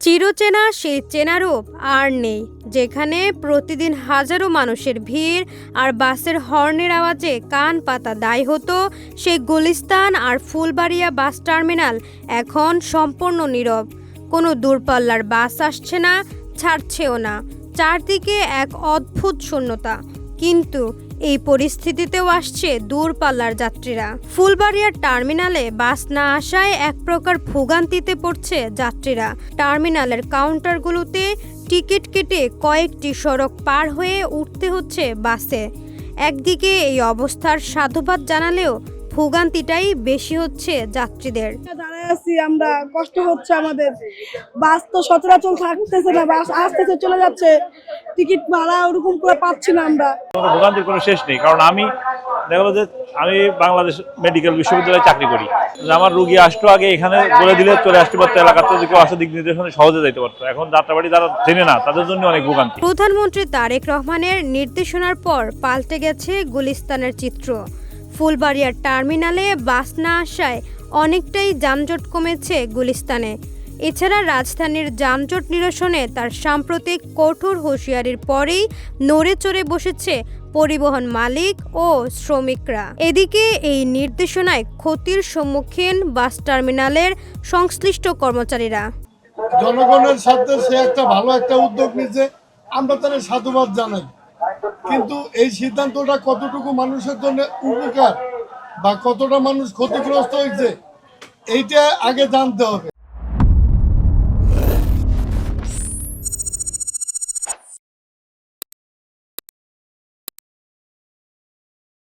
চিরচেনা সেই চেনা রূপ আর নেই, যেখানে প্রতিদিন হাজারো মানুষের ভিড় আর বাসের হর্নের আওয়াজে কান পাতা দায় হতো। সেই গুলিস্তান আর ফুলবাড়িয়া বাস টার্মিনাল এখন সম্পূর্ণ নীরব। কোনো দূরপাল্লার বাস আসছে না, ছাড়ছেও না। চারদিকে এক অদ্ভুত শূন্যতা। কিন্তু এই পরিস্থিতিতেও আসছে দূরপাল্লার যাত্রীরা। ফুলবাড়িয়ার টার্মিনালে বাস না আসায় এক প্রকার ভোগান্তিতে পড়ছে যাত্রীরা। টার্মিনালের কাউন্টারগুলোতে টিকিট কেটে কয়েকটি সড়ক পার হয়ে উঠতে হচ্ছে বাসে। একদিকে এই অবস্থার সাধুবাদ জানালেও ভোগান্তিটাই বেশি হচ্ছে যাত্রীদের। দাঁড়ায় আছি আমরা, কষ্ট হচ্ছে আমাদের। বাস তো সচরাচর থাকতেছে না, বাস আসতেছে চলে যাচ্ছে, টিকিট ভাড়া ওরকম করে পাচ্ছি না আমরা। ভোগান্তির কোনো শেষ নেই, কারণ আমি দেখলো যে আমি বাংলাদেশ মেডিকেল বিশ্ববিদ্যালয়ে চাকরি করি। আমার রুগী আসতো আগে এখানে বলে দিলে চলে আসতে পারতো, এলাকাতে যদি কেউ আসে দিক নির্দেশনে সহজে যেতে পারতো। এখন যাত্রাবাড়ি যারা চেনে না তাদের জন্য অনেক ভোগান্তি। প্রধানমন্ত্রী তারেক রহমানের নির্দেশনার পর পাল্টে গেছে গুলিস্তানের চিত্র। ফুলবাড়িয়ার টার্মিনালে বাস না আসায় অনেকটাই যানজট কমেছে গুলিস্তানে। এছাড়া রাজধানীর যানজট নিরসনে তার সাম্প্রতিক কঠোর হুঁশিয়ারির পরেই নড়ে চড়ে বসেছে পরিবহন মালিক ও শ্রমিকরা। এদিকে এই নির্দেশনায় ক্ষতির সম্মুখীন বাস টার্মিনালের সংশ্লিষ্ট কর্মচারীরা। জনগণের সাথে সে একটা ভালো একটা উদ্যোগ নিচ্ছে, আমরা তার সাধুবাদ জানাই। কিন্তু এই সিদ্ধান্তটা কতটুকু মানুষের জন্য উপকার বা কতটা মানুষ ক্ষতিগ্রস্ত হয়েছে এইটা আগে জানতে হবে।